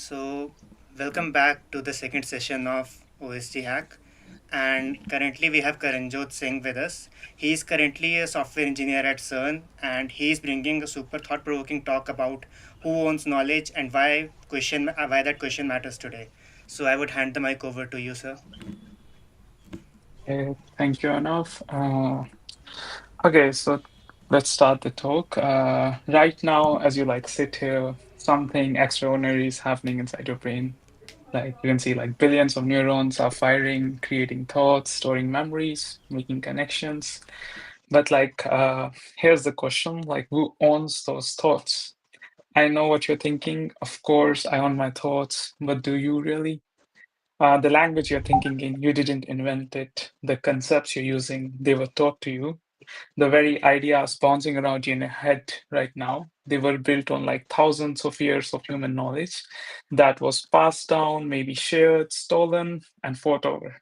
So, welcome back to the second session of OSD Hack. And currently, we have Karanjot Singh with us. He is currently a software engineer at CERN, and he is bringing a super thought-provoking talk about who owns knowledge and why that question matters today. So, I would hand the mic over to you, sir. Thank you, Anav. Okay, so let's start the talk. Right now, as you sit here, something extraordinary is happening inside your brain. Like you can see, like billions of neurons are firing, creating thoughts, storing memories, making connections. But here's the question: who owns those thoughts? I know what you're thinking. Of course, I own my thoughts, but do you really? The language you're thinking in, you didn't invent it. The concepts you're using, they were taught to you. The very ideas bouncing around in your head right now, they were built on like thousands of years of human knowledge that was passed down, maybe shared, stolen, and fought over.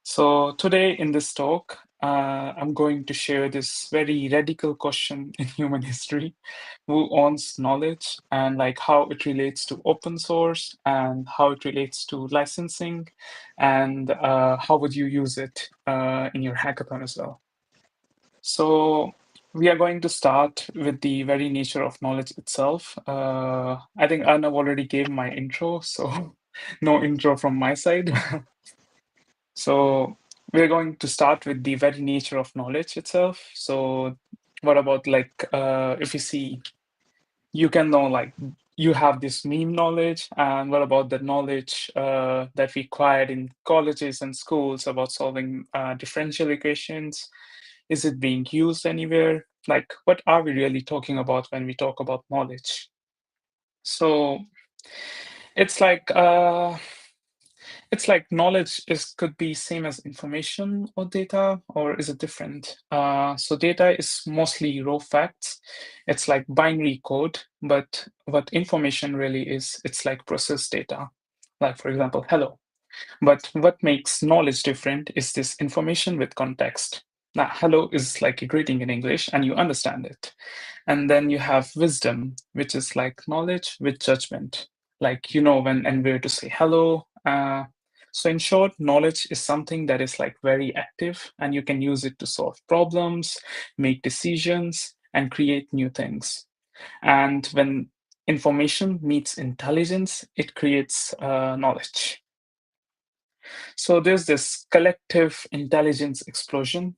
So today in this talk, I'm going to share this very radical question in human history: who owns knowledge, and like how it relates to open source, and how it relates to licensing, and how would you use it in your hackathon as well. So we are going to start with the very nature of knowledge itself. I think Arnav already gave my intro, so no intro from my side. So we're going to start with the very nature of knowledge itself. So what about if you see, you can know like you have this meme knowledge, and what about the knowledge that we acquired in colleges and schools about solving differential equations? Is it being used anywhere? Like, what are we really talking about when we talk about knowledge? So it's like uh, it's like knowledge is could be same as information or data, or is it different? So data is mostly raw facts. It's like binary code, but what information really is, it's like processed data. Like for example, hello. But what makes knowledge different is this information with context. Now, hello is like a greeting in English, and you understand it. And then you have wisdom, which is like knowledge with judgment. Like you know when and where to say hello. So in short, knowledge is something that is like very active, and you can use it to solve problems, make decisions, and create new things. And when information meets intelligence, it creates knowledge. So there's this collective intelligence explosion.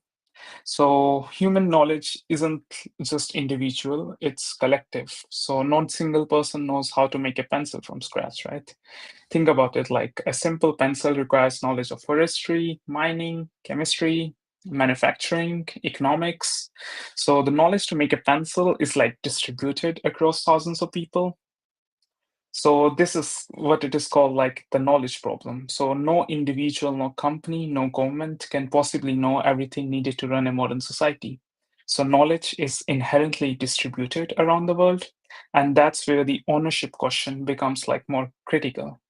So human knowledge isn't just individual, it's collective. So not single person knows how to make a pencil from scratch, right? Think about it, like a simple pencil requires knowledge of forestry, mining, chemistry, manufacturing, economics. So the knowledge to make a pencil is like distributed across thousands of people. So this is what it is called like the knowledge problem. So no individual, no company, no government can possibly know everything needed to run a modern society. So knowledge is inherently distributed around the world, and that's where the ownership question becomes like more critical.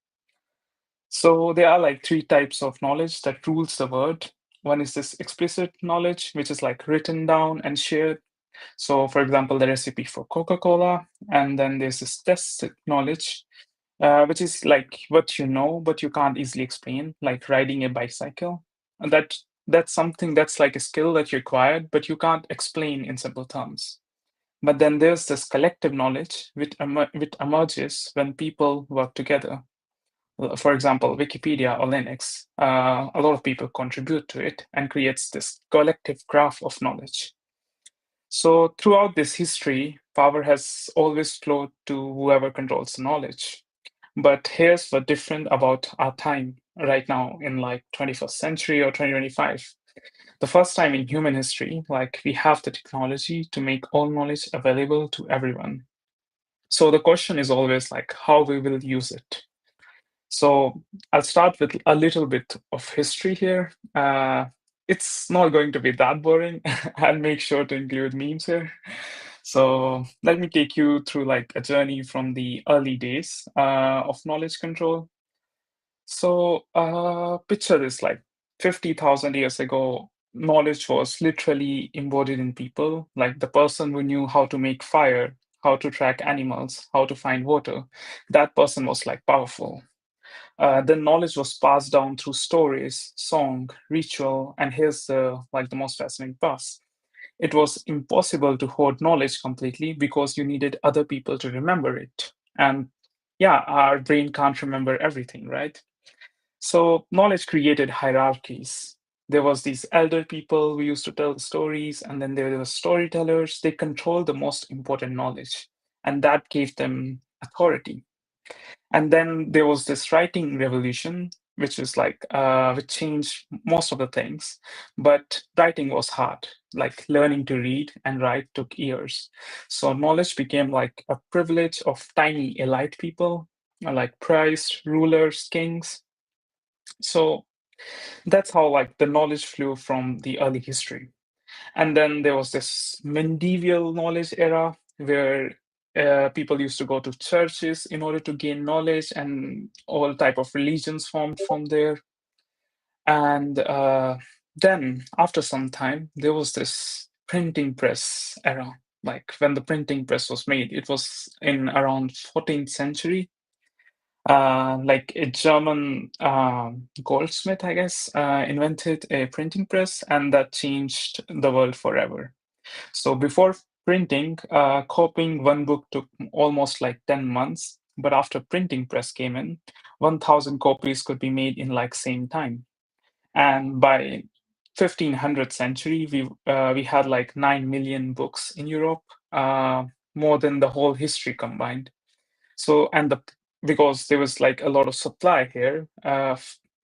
So there are like three types of knowledge that rules the world. One is this explicit knowledge, which is like written down and shared. So, for example, the recipe for Coca-Cola, and then there's this tacit knowledge, which is like what you know, but you can't easily explain, like riding a bicycle. And that's something that's like a skill that you acquired, but you can't explain in simple terms. But then there's this collective knowledge which emerges when people work together. For example, Wikipedia or Linux, a lot of people contribute to it and creates this collective graph of knowledge. So throughout this history, power has always flowed to whoever controls the knowledge. But here's what different about our time right now in like 21st century or 2025. The first time in human history, like we have the technology to make all knowledge available to everyone. So the question is always like how we will use it. So I'll start with a little bit of history here. It's not going to be that boring. I'll make sure to include memes here. So let me take you through like a journey from the early days of knowledge control. So picture this, like 50,000 years ago, knowledge was literally embodied in people. Like the person who knew how to make fire how to track animals, how to find water, that person was like powerful. Then knowledge was passed down through stories, song, ritual, and here's the most fascinating part. It was impossible to hoard knowledge completely because you needed other people to remember it. And yeah, our brain can't remember everything, right? So knowledge created hierarchies. There was these elder people who used to tell the stories, and then there were storytellers. They controlled the most important knowledge, and that gave them authority. And then there was this writing revolution, which is which changed most of the things. But writing was hard. Like learning to read and write took years. So knowledge became like a privilege of tiny elite people, like priests, rulers, kings. So that's how like the knowledge flew from the early history. And then there was this medieval knowledge era where people used to go to churches in order to gain knowledge, and all type of religions formed from there. And then after some time, there was this printing press era. Like when the printing press was made, it was in around 14th century. Like a German goldsmith, I guess, invented a printing press, and that changed the world forever. So before printing, copying one book took almost like 10 months. But after printing press came in, 1,000 copies could be made in like same time. And by 1500th century, we had like 9 million books in Europe, uh, more than the whole history combined. So, and because there was like a lot of supply here,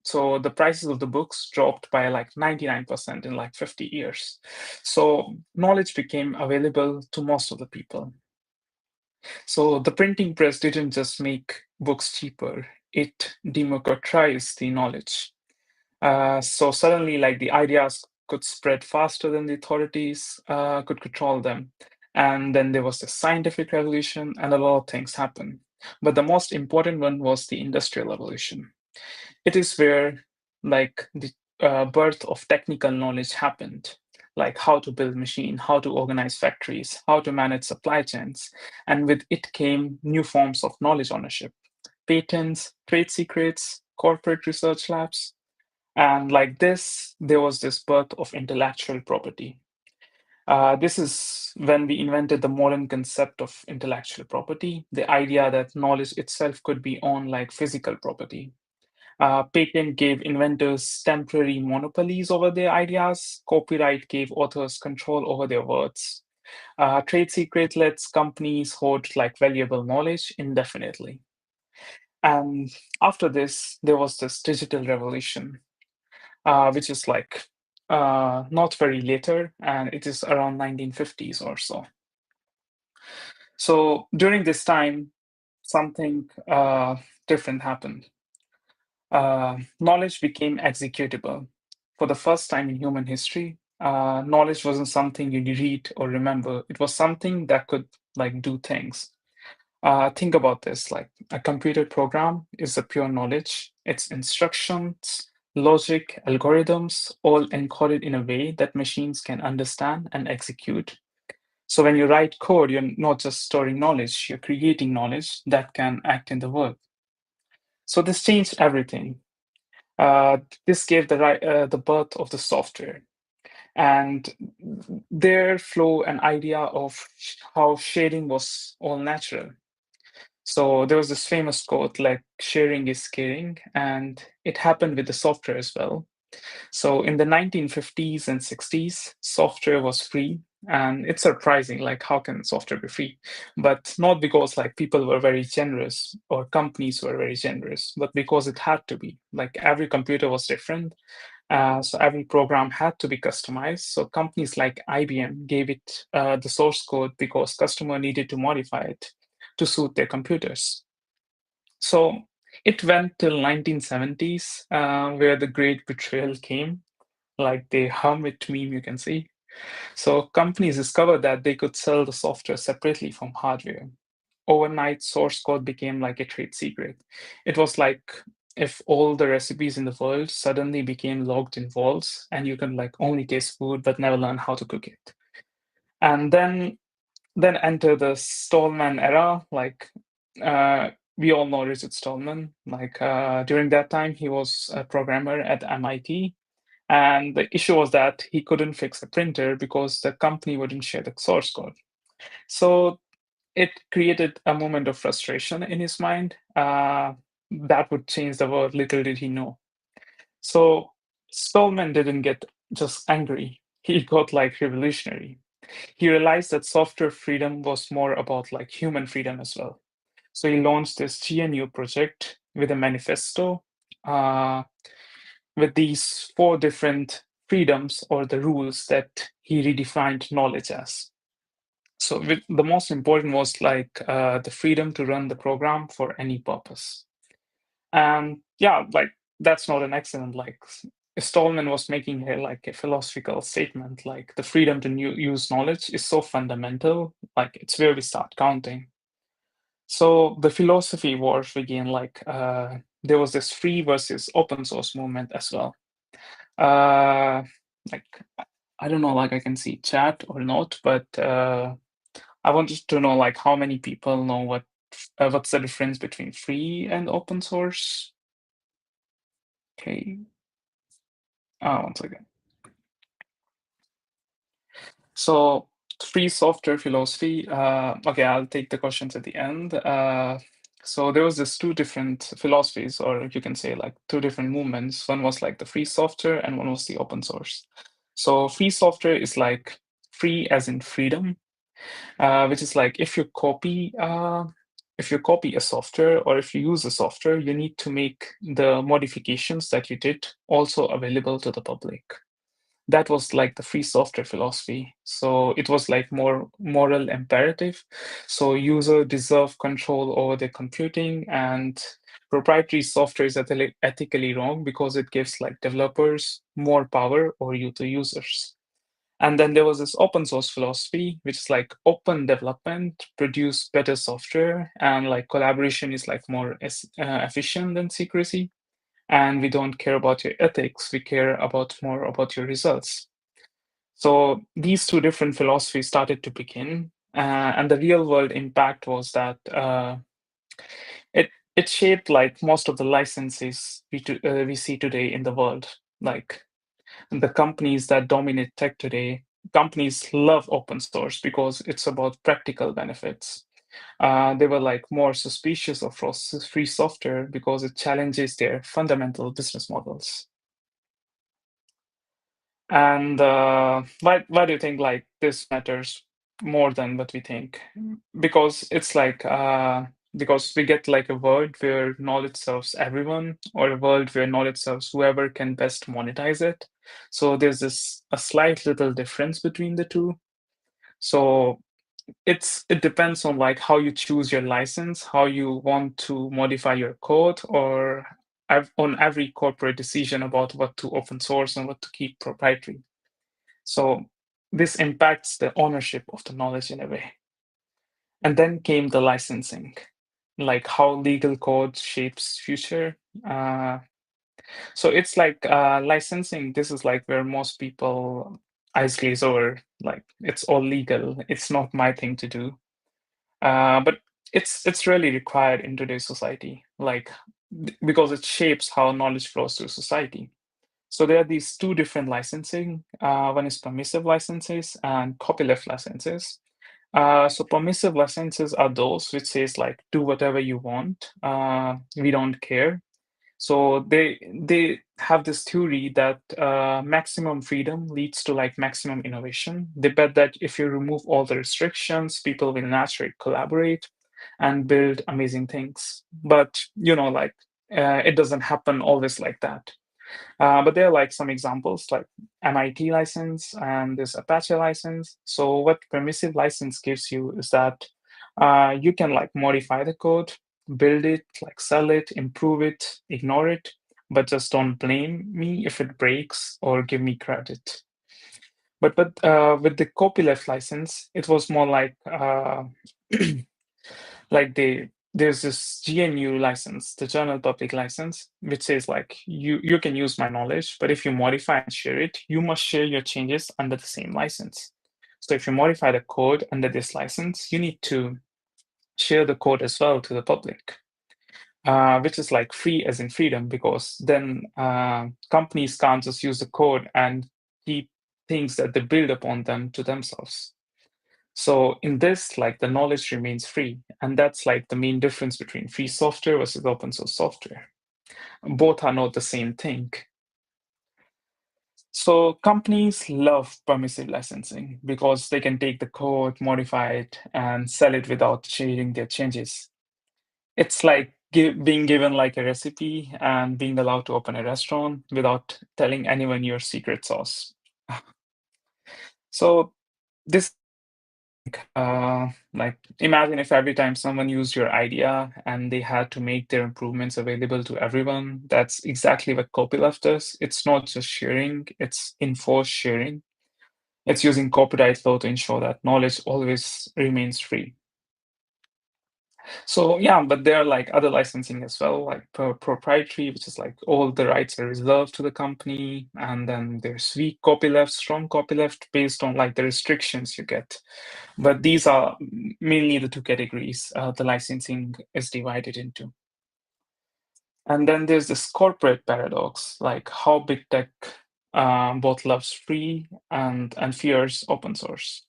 so the prices of the books dropped by like 99% in like 50 years. So knowledge became available to most of the people. So the printing press didn't just make books cheaper, it democratized the knowledge. So suddenly, like the ideas could spread faster than the authorities could control them. And then there was the scientific revolution, and a lot of things happened. But the most important one was the industrial revolution. It is where, like, the birth of technical knowledge happened, like how to build machine, how to organize factories, how to manage supply chains, and with it came new forms of knowledge ownership, patents, trade secrets, corporate research labs, and like this, there was this birth of intellectual property. This is when we invented the modern concept of intellectual property, the idea that knowledge itself could be owned like physical property. Patent gave inventors temporary monopolies over their ideas. Copyright gave authors control over their words. Trade secret lets companies hold like valuable knowledge indefinitely. And after this, there was this digital revolution, which is like not very later, and it is around 1950s or so. So during this time, something different happened. Knowledge became executable. For the first time in human history, knowledge wasn't something you read or remember. It was something that could like do things. Think about this, like a computer program is a pure knowledge. It's instructions, logic, algorithms, all encoded in a way that machines can understand and execute. So when you write code, you're not just storing knowledge, you're creating knowledge that can act in the world. So this changed everything. Uh, this gave the birth of the software, and their flow an idea of how sharing was all natural. So there was this famous quote like sharing is caring, and it happened with the software as well. So in the 1950s and 60s, software was free. And it's surprising, like how can software be free? But not because like people were very generous or companies were very generous, but because it had to be. Like every computer was different, so every program had to be customized. So companies like IBM gave it the source code because customer needed to modify it to suit their computers. So it went till 1970s, where the great betrayal came, like the hermit meme you can see. So companies discovered that they could sell the software separately from hardware. Overnight, source code became like a trade secret. It was like if all the recipes in the world suddenly became logged in vaults, and you can like only taste food but never learn how to cook it. And then Then enter the Stallman era. Uh, we all know Richard Stallman. During that time, he was a programmer at MIT, and the issue was that he couldn't fix a printer because the company wouldn't share the source code. So it created a moment of frustration in his mind that would change the world. Little did he know. So Stallman didn't get just angry; he got like revolutionary. He realized that software freedom was more about like human freedom as well. So he launched this GNU project with a manifesto uh, with these four different freedoms or the rules that he redefined knowledge as. So the most important was the freedom to run the program for any purpose. And yeah, like that's not an accident. Stallman was making a philosophical statement. Like the freedom to use knowledge is so fundamental. Like it's where we start counting. So the philosophy wars began. There was this free versus open source movement as well. Uh, like I don't know, like I can see chat or not, but I wanted to know like how many people know what's the difference between free and open source. Okay, one second. So free software philosophy. Okay, I'll take the questions at the end. So there was this two different philosophies, or you can say like two different movements. One was like the free software, and one was the open source. So free software is like free as in freedom, which is like if you copy a software or if you use a software, you need to make the modifications that you did also available to the public. That was like the free software philosophy. So it was like more moral imperative. So user deserve control over their computing, and proprietary software is ethically wrong because it gives like developers more power over you, the users. And then there was this open source philosophy, which is like open development, produce better software, and like collaboration is like more efficient than secrecy. And we don't care about your ethics; we care about more about your results. So these two different philosophies started to begin, and the real world impact was that it shaped like most of the licenses we see today in the world. Like the companies that dominate tech today, companies love open source because it's about practical benefits. They were like more suspicious of free software because it challenges their fundamental business models. And why do you think like this matters more than what we think? Because it's because we get like a world where knowledge serves everyone, or a world where knowledge serves whoever can best monetize it. So there's this a slight little difference between the two. So it depends on like how you choose your license, how you want to modify your code, or on every corporate decision about what to open source and what to keep proprietary. So this impacts the ownership of the knowledge in a way. And then came the licensing, like how legal code shapes future. So it's like licensing. This is like where most people eyes glaze over. Like it's all legal. It's not my thing to do. But it's really required in today's society. Because it shapes how knowledge flows through society. So there are these two different licensing. One is permissive licenses and copyleft licenses. So permissive licenses are those which says like do whatever you want. We don't care. So they have this theory that maximum freedom leads to like maximum innovation. They bet that if you remove all the restrictions, people will naturally collaborate and build amazing things. But it doesn't happen always like that. But there are like some examples like MIT license and this Apache license. So what permissive license gives you is that you can like modify the code, build it, like sell it, improve it, ignore it, but just don't blame me if it breaks or give me credit. But with the copyleft license, it was more like there's this GNU license, the general public license, which says like you can use my knowledge, but if you modify and share it, you must share your changes under the same license. So if you modify the code under this license, you need to share the code as well to the public, which is like free as in freedom, because then companies can't just use the code and keep things that they build upon them to themselves. So in this, like the knowledge remains free, and that's like the main difference between free software versus open source software. Both are not the same thing. So companies love permissive licensing because they can take the code, modify it, and sell it without changing their changes. It's like being given like a recipe and being allowed to open a restaurant without telling anyone your secret sauce. So this is what I think. Like imagine if every time someone used your idea and they had to make their improvements available to everyone. That's exactly what copyleft does. It's not just sharing; it's enforced sharing. It's using copyright law to ensure that knowledge always remains free. So yeah, but there are like other licensing as well, like proprietary, which is like all the rights are reserved to the company, and then there's weak copyleft, strong copyleft, based on like the restrictions you get. But these are mainly the two categories the licensing is divided into. And then there's this corporate paradox, like how big tech both loves free and fears open source.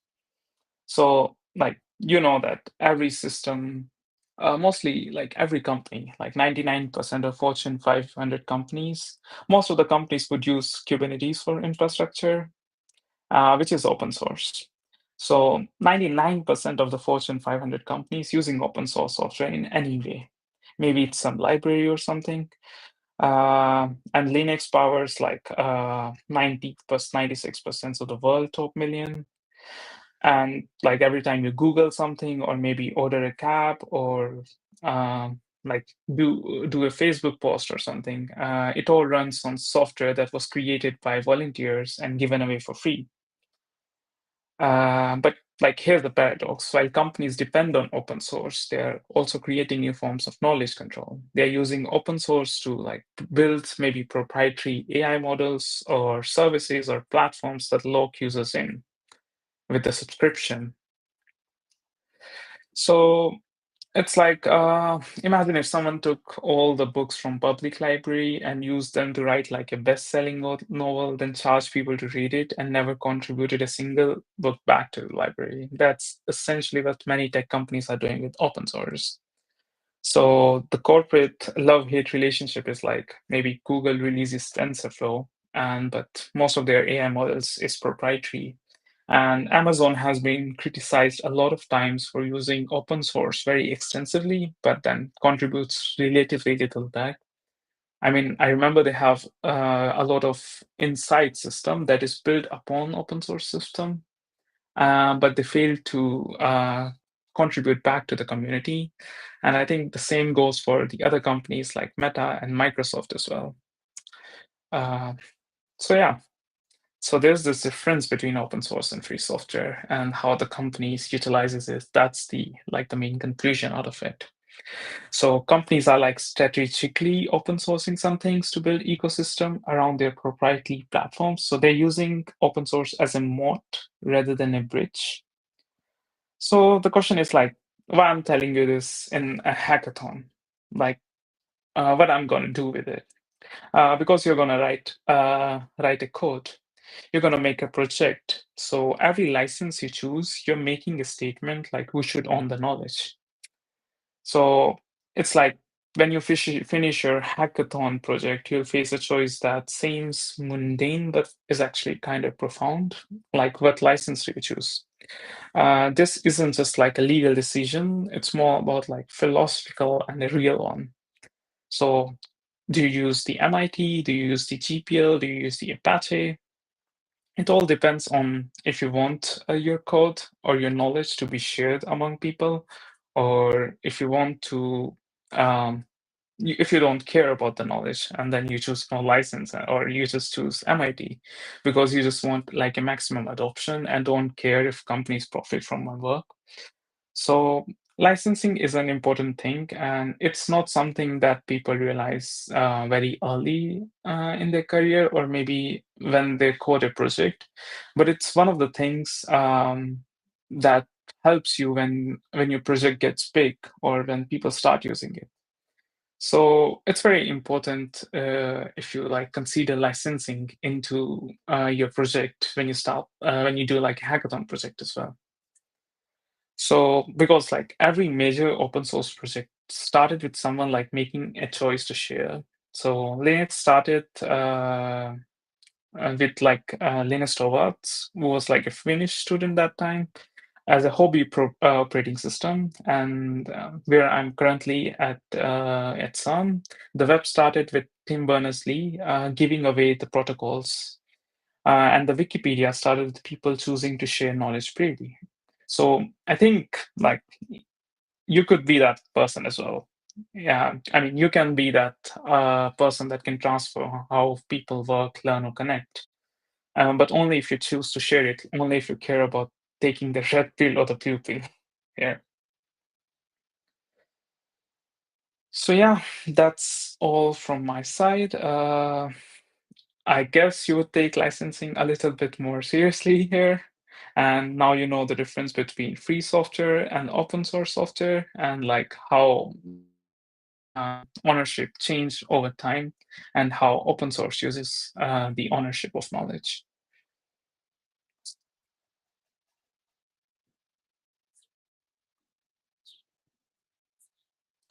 So, like, you know that every system, mostly like every company, like 99% of Fortune 500 companies, most of the companies would use Kubernetes for infrastructure, which is open source. So 99% of the Fortune 500 companies using open source software in any way. Maybe it's some library or something. And Linux powers like 90 plus 96% of the world top million. And like every time you Google something or maybe order a cab or like do a Facebook post or something, it all runs on software that was created by volunteers and given away for free. But like here's the paradox: while companies depend on open source, they're also creating new forms of knowledge control. They're using open source to like build maybe proprietary AI models or services or platforms that lock users in with a subscription. So it's like imagine if someone took all the books from public library and used them to write like a best-selling novel, then charged people to read it and never contributed a single book back to the library. That's essentially what many tech companies are doing with open source. So the corporate love-hate relationship is like maybe Google releases TensorFlow, and but most of their AI models is proprietary. And Amazon has been criticized a lot of times for using open source very extensively, but then contributes relatively little back. I mean, I remember they have a lot of insight system that is built upon open source system, but they fail to contribute back to the community. And I think the same goes for the other companies like Meta and Microsoft as well. Uh, so yeah, so there's this difference between open source and free software and how the companies utilizes it. That's the like the main conclusion out of it. So companies are like strategically open sourcing some things to build ecosystem around their proprietary platforms. So they're using open source as a moat rather than a bridge. So the question is like, why I'm telling you this in a hackathon, like what I'm going to do with it, because you're going to write a code, you're going to make a project. So every license you choose, you're making a statement like who should own the knowledge. So it's like when you finish your hackathon project, you'll face a choice that seems mundane but is actually kind of profound. Like what license do you choose? This isn't just like a legal decision, it's more about like philosophical and a real one. So do you use the MIT? Do you use the GPL? Do you use the Apache? It all depends on if you want your code or your knowledge to be shared among people, or if you want to, if you don't care about the knowledge and then you choose no license or you just choose MIT because you just want like a maximum adoption and don't care if companies profit from my work. So Licensing is an important thing, and it's not something that people realize very early in their career or maybe when they code a project. But it's one of the things that helps you when your project gets big or when people start using it. So it's very important if you like consider licensing into your project when you start when you do like a hackathon project as well. So, because like every major open source project started with someone like making a choice to share. So Linux started with like Linus Torvalds, who was like a Finnish student that time, as a hobby operating system. And where I'm currently at CERN, the web started with Tim Berners-Lee giving away the protocols, and the Wikipedia started with people choosing to share knowledge freely. So I think like you could be that person as well. Yeah, I mean, you can be that person that can transfer how people work, learn, or connect. But only if you choose to share it, only if you care about taking the red pill or the blue pill. Yeah. So yeah, that's all from my side. I guess you would take licensing a little bit more seriously here. And now you know the difference between free software and open source software and like how ownership change over time and how open source uses the ownership of knowledge.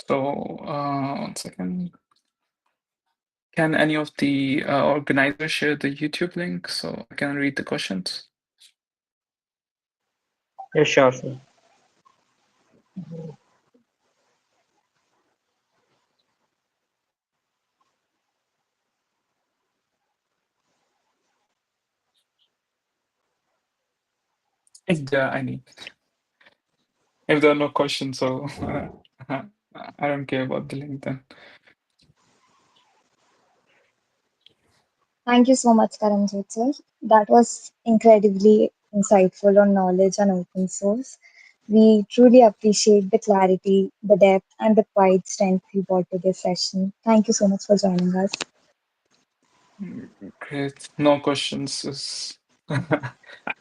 So, 1 second. Can any of the organizers share the YouTube link so I can read the questions? Yeah, sure, sir. If there are any. If there are no questions, so I don't care about the link then. Thank you so much, Karanjot sir. That was incredibly insightful on knowledge and open source. We truly appreciate the clarity, the depth, and the quiet strength you brought to this session. Thank you so much for joining us. Great. No questions is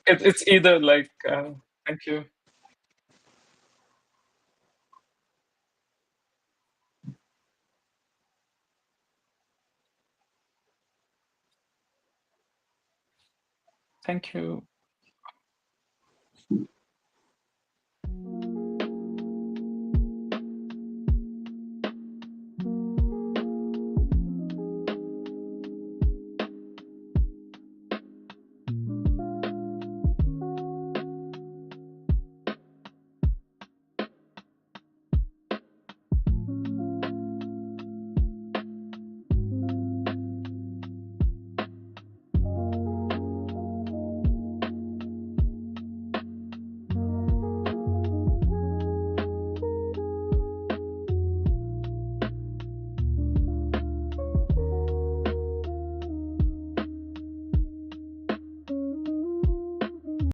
it's either like thank you. Thank you.